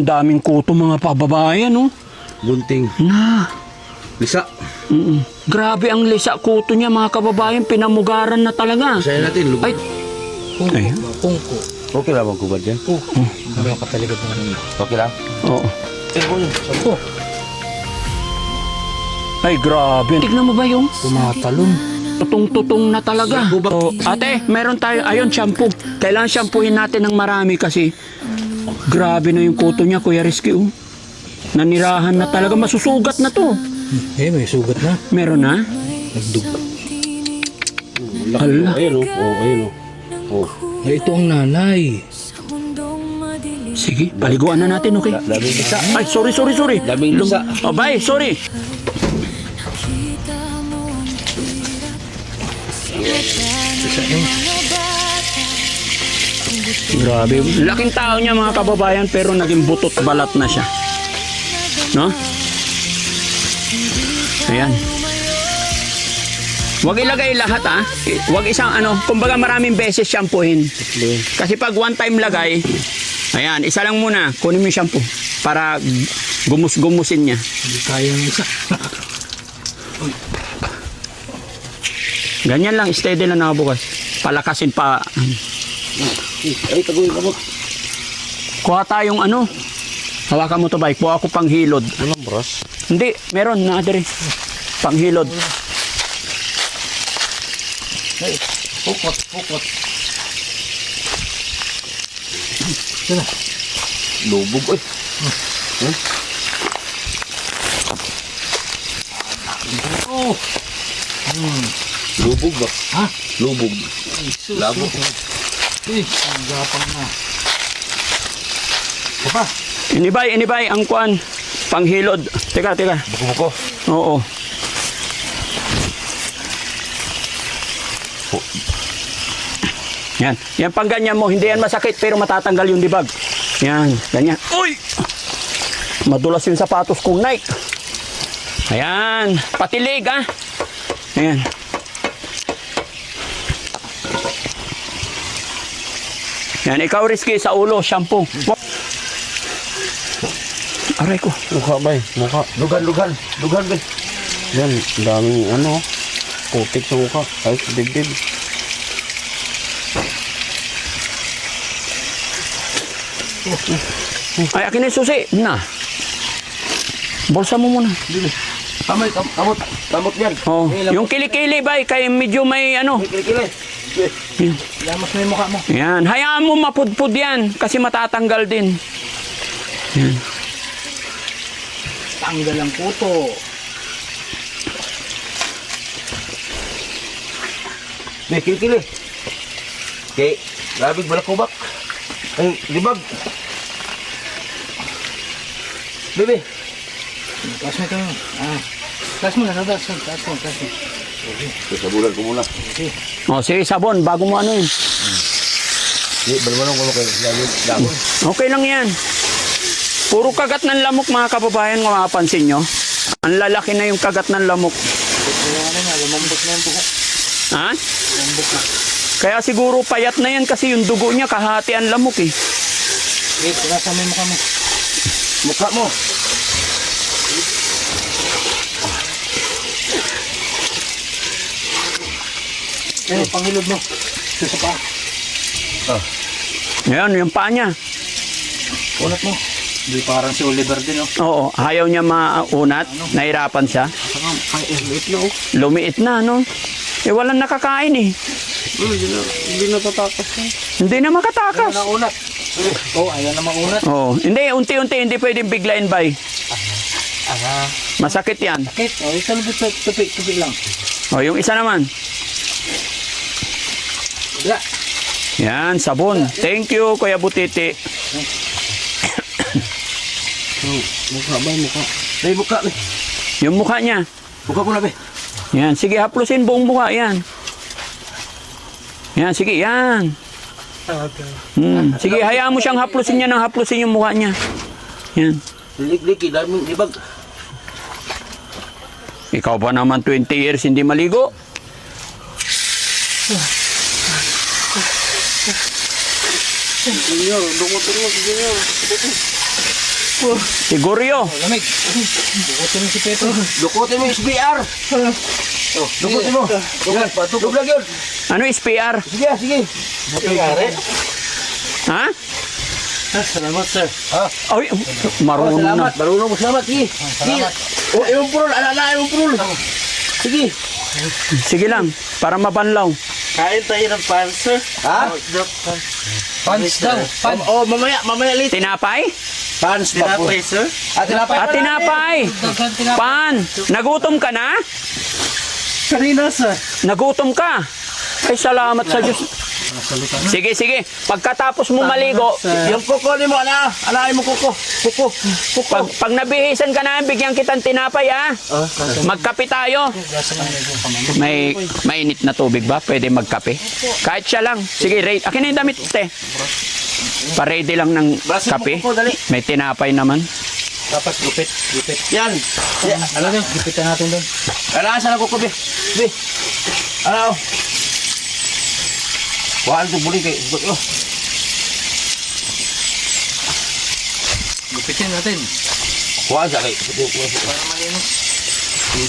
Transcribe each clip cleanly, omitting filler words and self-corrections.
Ang daming kuto mga pababayan, no? Bunting. Na. Lisa. Grabe ang lisa kuto niya, mga kababayan. Pinamugaran na talaga. Sa'yo natin. Ay. Ay. Pungko. Okay lang magkubad dyan. Ano ang katalikod mo rin? Okay lang. Oo. Sampo. Ay, grabe. Tignan mo ba yung Tumatalon. tutong-tutong na talaga? Oh, ate, meron tayo. Ayun, shampoo. Kailangan shampoohin natin ng marami kasi grabe na yung kuto niya, Kuya Rizky. Oh. Nanirahan na talaga. Masusugat na to. May sugat na. Meron na? Nagdug. Hala. Ayun o. Oh, ayun o. Oh. Ay, ito ang nanay. Sige, paliguan na natin, okay? Daming lisa. Ay, sorry. Daming lisa. Oh, bye, sorry. Grabe. Laking tao niya, mga kababayan, pero naging butot balat na siya. No? Ayan. Huwag ilagay lahat, ha? Huwag isang kumbaga maraming beses shampoohin. Kasi pag one time lagay, ayan, isa lang muna, kunin mo yung shampoo para gumus-gumusin niya. Hindi kaya ng isa. Ganyan lang, steady lang nakabukas. Palakasin pa. Ay, taguin ka mo. Kuha tayong hawakan mo to, bike. Kuha ako panghilod. Anong bros? Hindi, meron na diri. Panghilod. Ay, pukot. Sila. Lubog. Ay. Oh! Lubog ba? Ha? Lubog. Labo. Ang gapang na. Papa. Inibay, ang kuan. Panghilod. Teka. Buko-buko. Oo. Yan. Yan pang ganyan mo. Hindi yan masakit pero matatanggal yung dibag. Yan. Ganyan. Uy! Madulas yung sapatos kong Nike. Ayan. Patilig, ha? Ayan. Yan. Ikaw, Rizky, sa ulo, shampoo. Aray ko. Mukha ba eh? Mukha. Lugan ba eh? Yan. Daming putik sa mukha. Ay, sa dibdib. Ay, akin na yung susi. Na. Bulsa mo muna. Kamot yan. Oh, yung kilikili ba, kay medyo may Kili. Yan. Lamas na yung mukha mo. Yan. Hayaan mo mapudpud yan kasi matatanggal din. Yan. Tanggal ang puto. May kili. Okay. Labig balakubak. Ay, libag. Bebe. Taas mo ito. Taas mo. Sabulan ko muna. O, sige, sabon, bago mo yun. Balmanong ko kayo. Labig. Okay lang yan. Puro kagat ng lamok, mga kababayan, kung mapapansin nyo. Ang lalaki na yung kagat ng lamok. Lumambot na yung buhok. Ha? Lumambot na. Kaya siguro payat na yan kasi yung dugo niya kahati ang lamok eh. Tinasa mo yung mukha mo. Mukha mo. Ayun, panghilod mo. Sa pa. Yan, yung paa niya. Unat mo. Hindi parang si Oliver din, oh. Oo, ayaw niya maunat. Nahirapan siya. Liit na oh. Lumiit na, no? Eh, walang nakakain eh. Hindi natatakas na. Hindi na makatakas. Ayaw na unat. Ayaw na maunat. Oo. Hindi, unti-unti, hindi pwedeng biglain bay. Masakit yan. Bakit? Isa lang tupi lang. O, yung isa naman. Wala. Yan, sabon. Thank you, Kuya Butiti. Mukha ba? Mukha. Dahil mukha. Yung mukha niya. Mukha ko na be. Yan, sige, haplusin buong mukha. Yan. Yan, sige, yan. Sige, hayaan mo siyang haplusin niya ng haplusin yung mukha niya. Yan. Liki, daming libag. Ikaw ba naman 20 years hindi maligo? Senyor, dungo-dungo, senyor. Siguryo. Lamig. Bukutin mo si Peto. Dukutin mo yung SBR. Dukutin mo. Yan, dublag yun. Ano SPR? Sige, sige. Ha? Salamat, sir. Ay, marunong na. Salamat, marunong mo. Salamat, sige. Sige. O, ewan purol. Ala, ewan purol. Sige. Sige lang, para mabanlaw. Kain tayo ng pan, sir. Ha? Pans daw. Pan. Oh, mamaya lit. Tinapay? Pans pa po. Tinapay, sir. Tinapay. Ah, tinapay. Pan, nagutom ka na? Kanina, sir. Nagutom ka? Ay, salamat sa Diyos. Sige, sige. Pagkatapos mo maligo, Yung kuko ni mo, alaay mo kuko. Kuko. pag nabihisan ka na, bigyan kitang tinapay, ha? Magkape tayo. May mainit na tubig ba? Pwede magkape? Kahit siya lang. Sige, akin na yung damit, te. Pa-ready lang ng kape. May tinapay naman. Dapat gupit. Yan. Ano yun? Gupitan natin doon. Alaan sa kuko, be. Be. Alaw. Kuhaan ito buli kay. Gupitin natin. Kuhaan sa kay. Para malinis.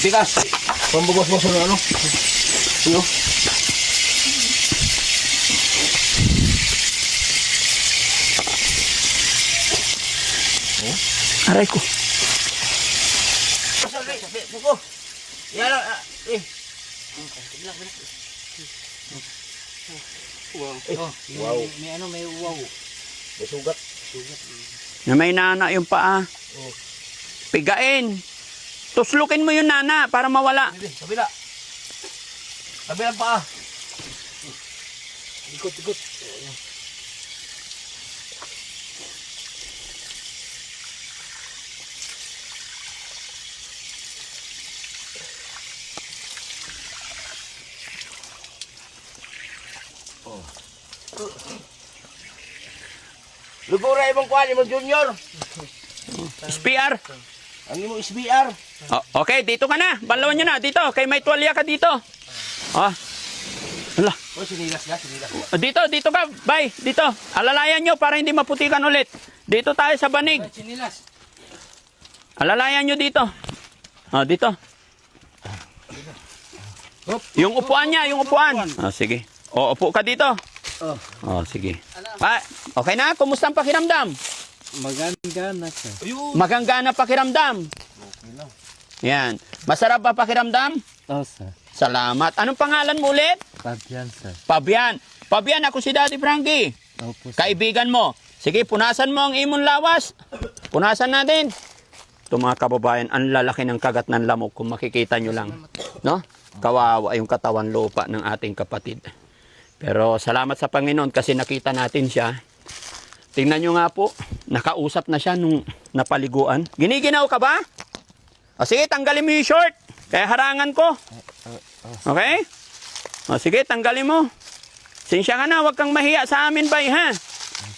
Tigas. Pambubos-bos na ano. Ano? Aray ko. Kuko. Yan. Wow. May ano, may wow. May sugat. Na may nana yung paa. Pigain. Tuslukin mo yung nana para mawala. Hindi, kabila. Kabilang paa. Ikot. Lugura ibang kuhaan, ibang junior. SPR. Ang imong SBR. Okay, dito ka na. Banlawan nyo na. Dito. Kay may tuwalya ka dito. Ah. Ala. Oh, sinilas na. Dito ka. Bye. Dito. Alalayan nyo para hindi maputikan ulit. Dito tayo sa banig. Sinilas. Alalayan nyo dito. Dito. Yung upuan niya, yung upuan. Sige. Upo ka dito. Sige. Okay na? Kumusta ang pakiramdam? Maganda na, sir. Maganda pakiramdam. Yan. Masarap ba pakiramdam? Oh, sir. Salamat. Anong pangalan mo ulit? Pabian, sir. Pabian. Pabian, ako si Daddy Frankie. Opo, sir. Kaibigan mo. Sige, punasan mo ang imong lawas. Punasan natin. Ito mga kababayan, ang lalaki ng kagat ng lamok kung makikita nyo lang. No? Kawawa yung katawan lupa ng ating kapatid. Pero salamat sa Panginoon kasi nakita natin siya. Tingnan nyo nga po, nakausap na siya nung napaliguan. Giniginaw ka ba? Sige, tanggalin mo yung short. Kaya harangan ko. Okay? Sige, tanggalin mo. Sinsya ka na, huwag kang mahiya sa amin, bay, ha?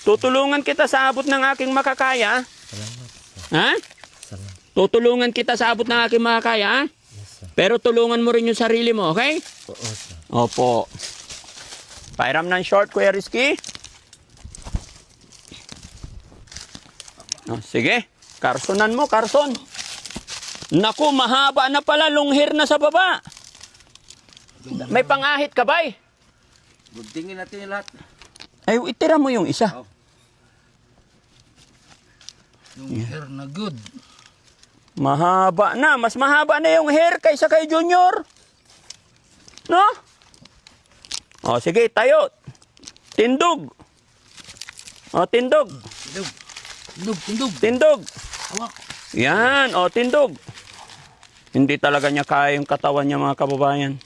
Tutulungan kita sa abot ng aking makakaya. Ha? Tutulungan kita sa abot ng aking makakaya, ha? Pero tulungan mo rin yung sarili mo, okay? Opo. Pairam ng short, Kuya Rizky. Sige, karsonan mo, karson. Naku, mahaba na pala, lunghir na sa baba. May pangahit ka, bay? Tingin natin yung lahat. Ay, itira mo yung isa. Yung hair na good. Mahaba na. Mas mahaba na yung hair kaysa kay Junior. No? Sige, tayo. Tindog. Tindog. Tindog. Hawak. Yan, tindog. Hindi talaga niya kaya yung katawan niya, mga kababayan.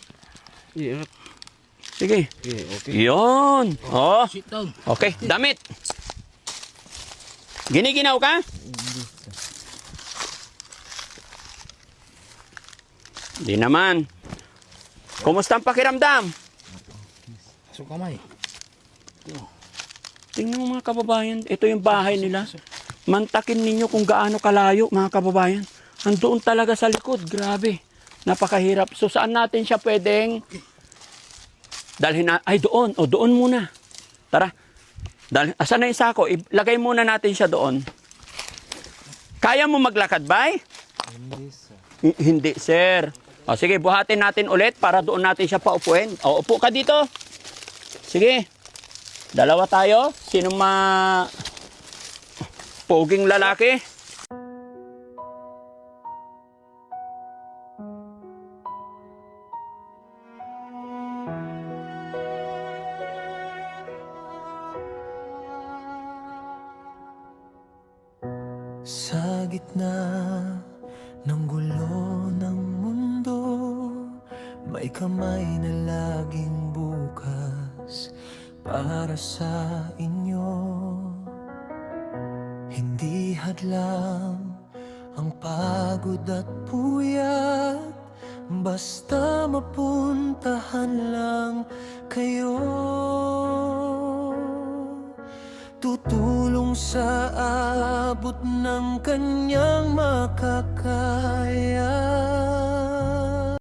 Sige. Yun. Sit down. Okay, damit. Giniginaw ka? Hindi naman. Kumusta ang pakiramdam? So kamay. Tingnan mo mga kababayan, ito yung bahay nila. Mantakin ninyo kung gaano kalayo, mga kababayan. Andoon talaga sa likod, grabe. Napakahirap. So saan natin siya pwedeng dalhin na? Ay, doon. Doon muna. Tara. Asan na yung sako? Ilagay muna natin siya doon. Kaya mo maglakad, bay? Hindi, sir. O, sige, buhatin natin ulit para doon natin siya paupuin. O, upo ka dito. Sige. Dalawa tayo. Sino poging lalaki? Sa gitna ng gulo ng mundo, may kamay na laging bukas para sa inyo. Hindi hadlang ang pagod at puyat, basta mapuntahan lang kayo. Tutulong sa abot ng kanyang makakaya.